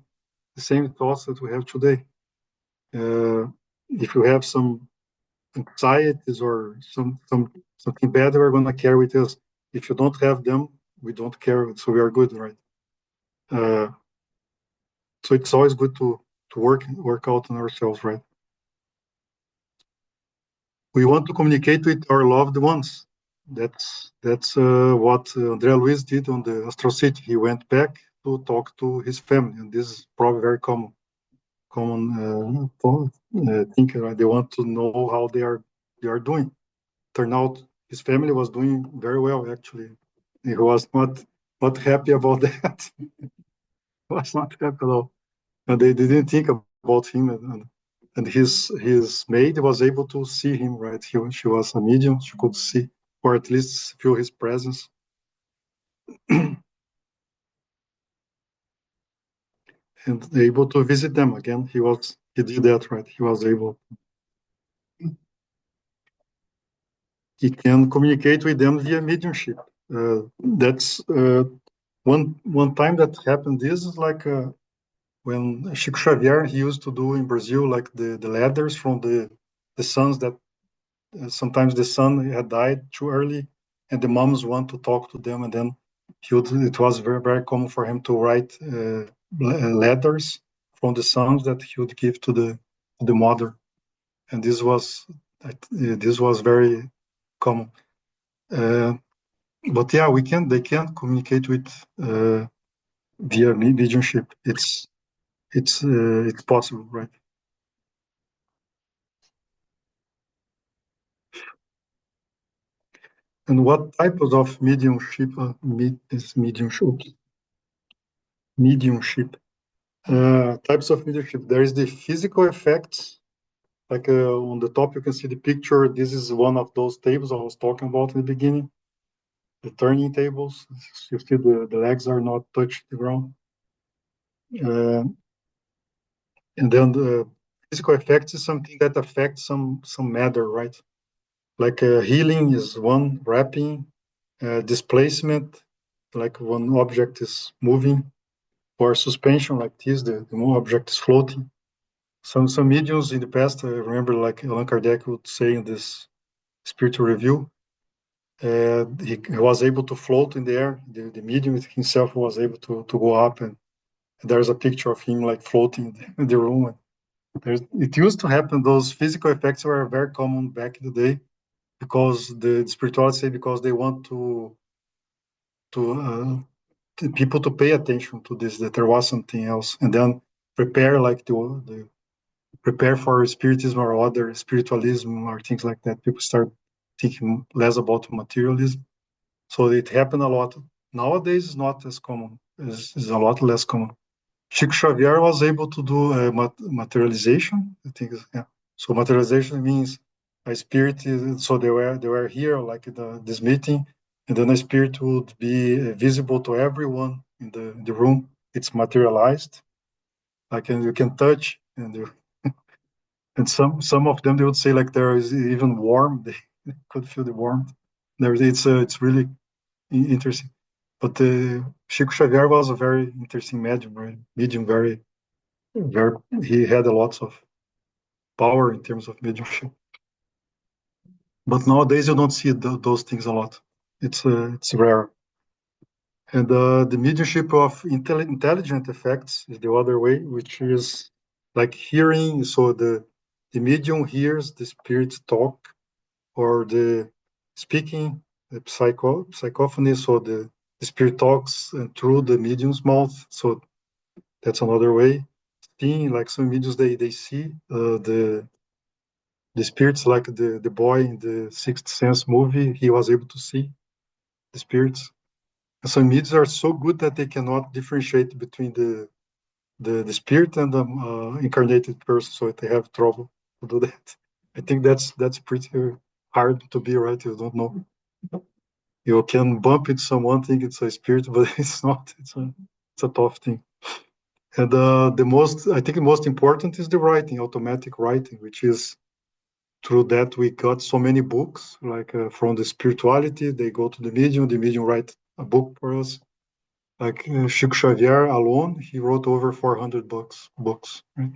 thoughts that we have today. If you have some anxieties or something bad, we're gonna carry with us. If you don't have them, we don't care. So we are good, right? Uh, So it's always good to work out on ourselves, right? We want to communicate with our loved ones. That's what André Luiz did on the Astral City. He went back to talk to his family, and this is probably very common think. Right? They want to know how they are doing. Turned out his family was doing very well, actually. He was not happy about that. Was not happy at all. And they didn't think about him. And his maid was able to see him, right? She was a medium. She could see, or at least feel his presence. And able to visit them again. He did that, right? He was able. He can communicate with them via mediumship. That's one time that happened. This is like when Chico Xavier, he used to do in Brazil, like the ladders from the sons that sometimes the son had died too early, and the moms want to talk to them, and then it was very very common for him to write letters from the sons that he would give to the mother, and this was very common. Uh, but yeah, they can communicate with via mediumship. It's possible, right? And what types of mediumship is mediumship? Mediumship. Types of mediumship. There is the physical effects. Like on the top, you can see the picture. This is one of those tables I was talking about in the beginning. The turning tables. You see the legs are not touching the ground. Uh, and then the physical effects is something that affects some matter, right? Like healing is one, wrapping, displacement, like one object is moving, or suspension like this, the object is floating. Some mediums in the past, I remember like Allan Kardec would say in this spiritual review, he was able to float in the air. The medium himself was able to go up, and there's a picture of him like floating in the room. It used to happen. Those physical effects were very common back in the day because the spiritualists say because they want to people to pay attention to this, that there was something else, and then prepare like the prepare for spiritism or other spiritualism or things like that. People start thinking less about materialism. So it happened a lot. Nowadays, it's not as common. It's a lot less common. Chico Xavier was able to do materialization. I think, yeah. So materialization means a spirit. So they were here, like this meeting, and then a spirit would be visible to everyone in the room. It's materialized. Like and you can touch, and some of them they would say like there is even warm. They could feel the warmth. It's really interesting. But Chico Xavier was a very interesting medium, right? Medium, very. He had a lot of power in terms of mediumship. But nowadays you don't see those things a lot. It's rare. And the mediumship of intelligent effects is the other way, which is like hearing. So the medium hears the spirit talk, or the speaking, the psychophony. So the spirit talks and through the medium's mouth. So that's another way. Seeing, like some mediums, they see the spirits, like the boy in the Sixth Sense movie. He was able to see the spirits. And some mediums are so good that they cannot differentiate between the spirit and the incarnated person, so they have trouble to do that. I think that's pretty hard to be, right. You don't know. You can bump into someone, think it's a spirit, but it's not. It's a tough thing. And I think the most important is the writing, automatic writing, which is through that we got so many books, like from the spirituality, they go to the medium write a book for us. Like Chico Xavier alone, he wrote over 400 books. Right?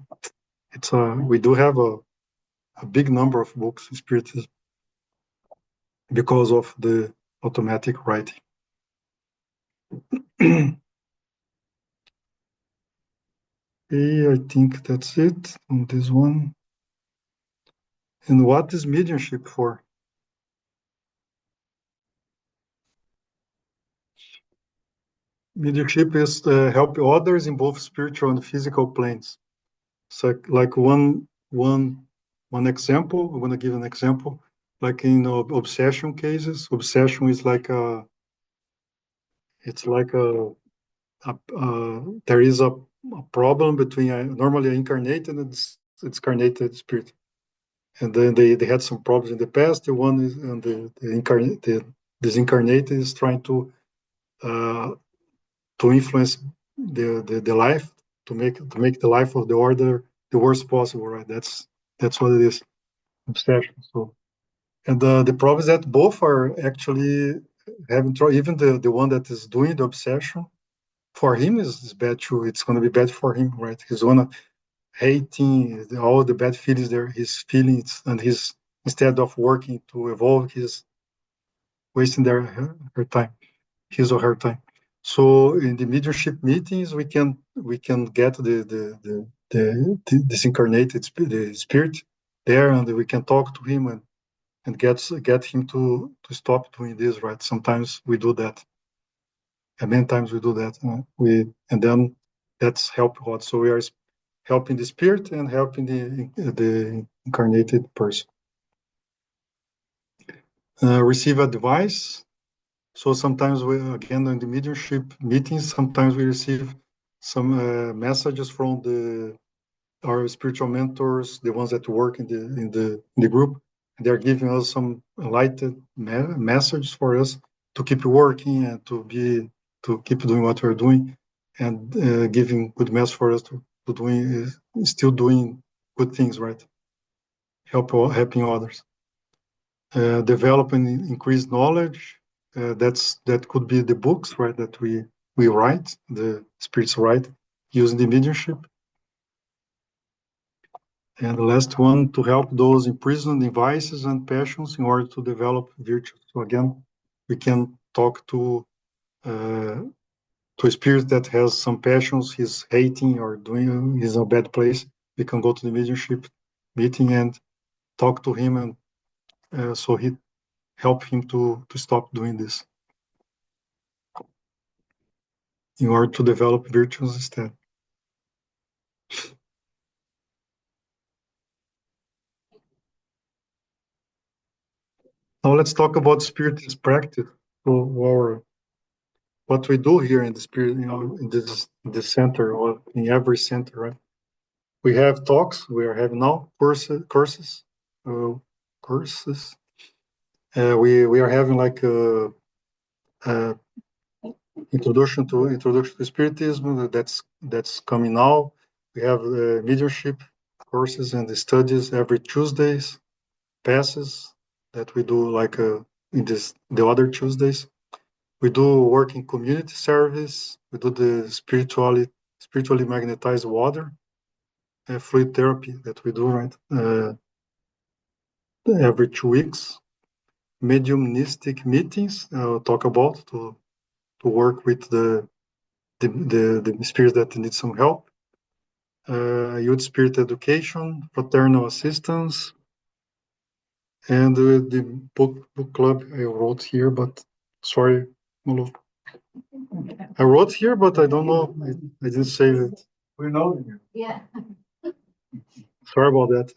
We do have a big number of books in spiritism because of the automatic writing. Okay, I think that's it on this one. And what is mediumship for? Mediumship is help others in both spiritual and physical planes. So, like one example, I'm gonna give an example. Like in obsession cases, obsession is like it's like there is a problem between normally an incarnated and its incarnated spirit, and then they had some problems in the past. The one is and the disincarnated is trying uh, to influence the life to make the life of the order the worst possible, right? That's what it is, obsession. So, and the problem is that both are actually having trouble. Even the one that is doing the obsession, for him is bad too. It's going to be bad for him, right? He's gonna hating all the bad feelings there, his feelings, and his instead of working to evolve, he's wasting her time, his or her time. So in the mediumship meetings, we can get the disincarnated the spirit there, and we can talk to him and get him to stop doing this. Right? Sometimes we do that, and many times we do that. We and then that's help a lot. So we are helping the spirit and helping the incarnated person. Receive advice. So sometimes we, again, in the mediumship meetings, sometimes we receive some messages from our spiritual mentors, the ones that work in the group. They're giving us some enlightened messages for us to keep working and to keep doing what we're doing, and giving good message for us to doing still doing good things, right? Helping others, developing increased knowledge. That could be the books, right? That we write, the spirits write, using the mediumship. And the last one, to help those imprisoned in vices and passions in order to develop virtue. So again, we can talk to a spirit that has some passions, he's hating or doing, he's in a bad place. We can go to the mediumship meeting and talk to him, and so he help him to stop doing this in order to develop virtues instead. Now let's talk about spiritist practice. So what we do here in the spirit, in this center or in every center, right? We have talks. We are having now courses, uh, courses. We are having like a introduction to spiritism. That's coming now. We have mediumship courses and the studies every Tuesdays, passes that we do like in the other Tuesdays. We do work in community service. We do the spiritually magnetized water, fluid therapy that we do, right, every 2 weeks. Mediumistic meetings, talk about to work with the spirits that need some help. Youth spirit education, fraternal assistance, and the book club I wrote here, but sorry, Mulu. I wrote here, but I don't know. I didn't save it. We know you. Yeah. Sorry about that.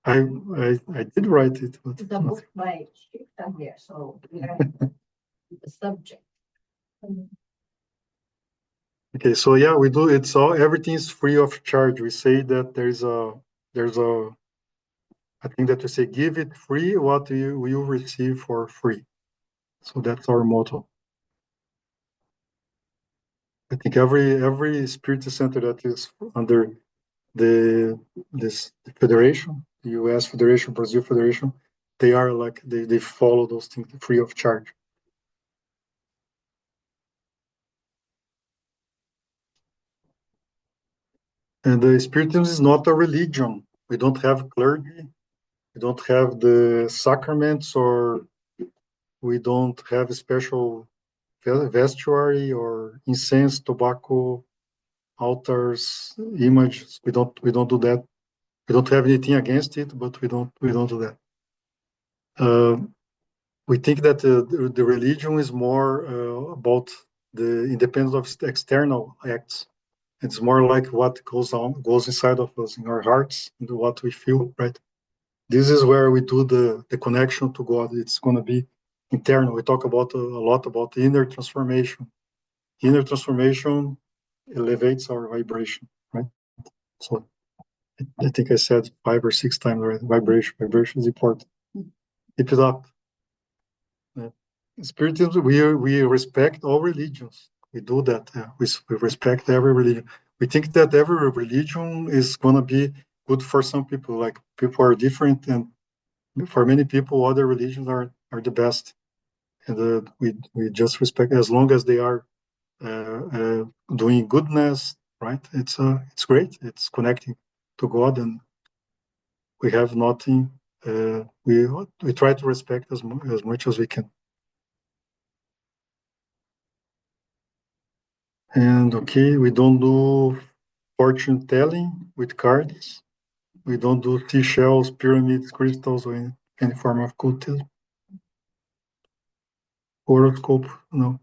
I did write it, but the book by Shifter here, so we are the subject. Okay, so yeah, we do. It's all everything's free of charge. We say that there's a I think that we say give it free, what you will receive for free. So that's our motto. I think every spirit center that is under this federation, the U.S. Federation, Brazil Federation, they are like they follow those things free of charge. And the Spiritism is not a religion. We don't have clergy. We don't have the sacraments, or we don't have a special vestry or incense, tobacco. altars, images. We don't do that. We don't have anything against it, but we don't do that. We think that the religion is more about the independence of external acts. It's more like what goes inside of us, in our hearts, and what we feel, right? This is where we do the connection to God. It's going to be internal. We talk about a lot about inner transformation. Inner transformation elevates our vibration, right? So I think I said 5 or 6 times already. Vibration is important. Keep it up. Yeah. Spiritism, we respect all religions. We do that. Yeah. We respect every religion. We think that every religion is going to be good for some people. Like, people are different, and for many people, other religions are the best. And we just respect, as long as they are doing goodness, right? It's great. It's connecting to God, and we have nothing. We try to respect as much as we can. And okay, we don't do fortune telling with cards. We don't do seashells, pyramids, crystals, or any form of occultism. Horoscope, no.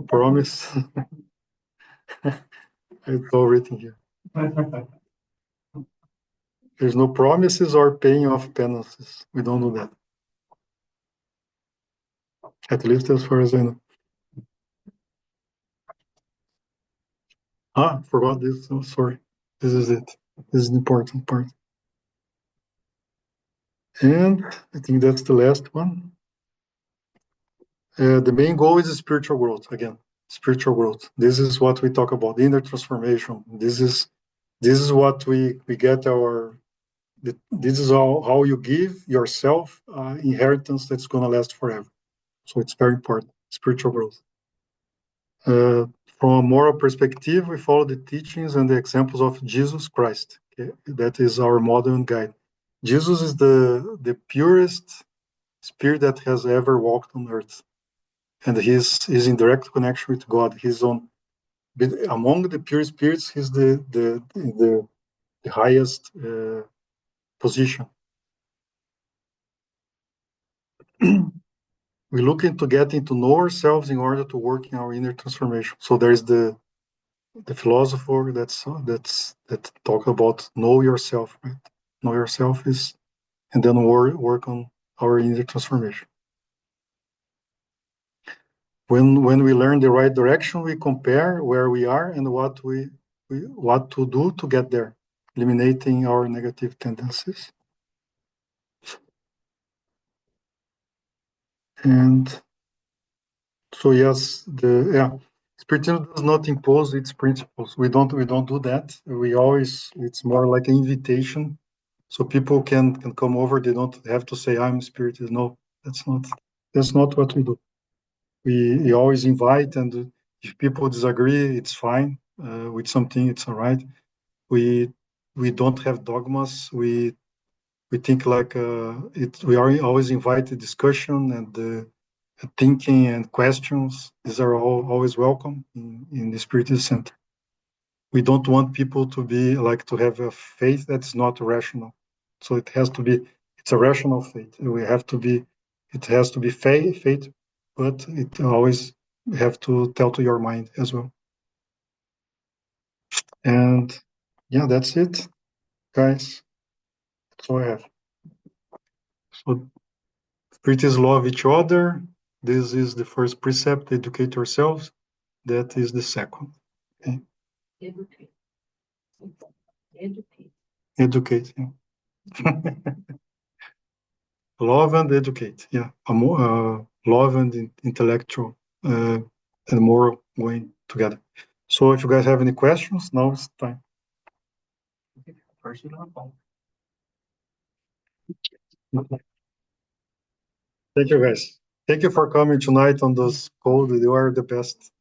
Promise. It's all written here. There's no promises or paying of penances. We don't do that. At least as far as I know. Forgot this. Oh, sorry. This is it. This is the important part. And I think that's the last one. The main goal is the spiritual growth. Again, spiritual growth. This is what we talk about, inner transformation. This is what we get this is how you give yourself inheritance that's going to last forever. So it's very important, spiritual growth. From a moral perspective, we follow the teachings and the examples of Jesus Christ. Okay? That is our model and guide. Jesus is the purest spirit that has ever walked on earth. And he's in direct connection with God. He's among the pure spirits, he's the highest position. We're looking to getting to know ourselves in order to work in our inner transformation. So there's the philosopher that talk about know yourself, right? Know yourself and then work on our inner transformation. When we learn the right direction, we compare where we are and what to do to get there, eliminating our negative tendencies. And so yes, Spiritism does not impose its principles. We don't do that. It's more like an invitation, so people can come over. They don't have to say I'm Spiritist. No, that's not what we do. We always invite, and if people disagree, it's fine. With something, it's all right. We don't have dogmas. We think like we are always invite discussion and thinking and questions. These are always welcome in the Spiritist Center. We don't want people to have a faith that's not rational. So it's a rational faith. It has to be faith, but it always have to tell to your mind as well. And yeah, that's it, guys. That's all I have. So Spiritists love each other. This is the first precept, educate yourselves. That is the second. Okay. Educate. Educate, yeah. Love and educate, yeah. Love and intellectual and moral going together. So if you guys have any questions, now it's time. Thank you, guys. Thank you for coming tonight on those cold. You are the best.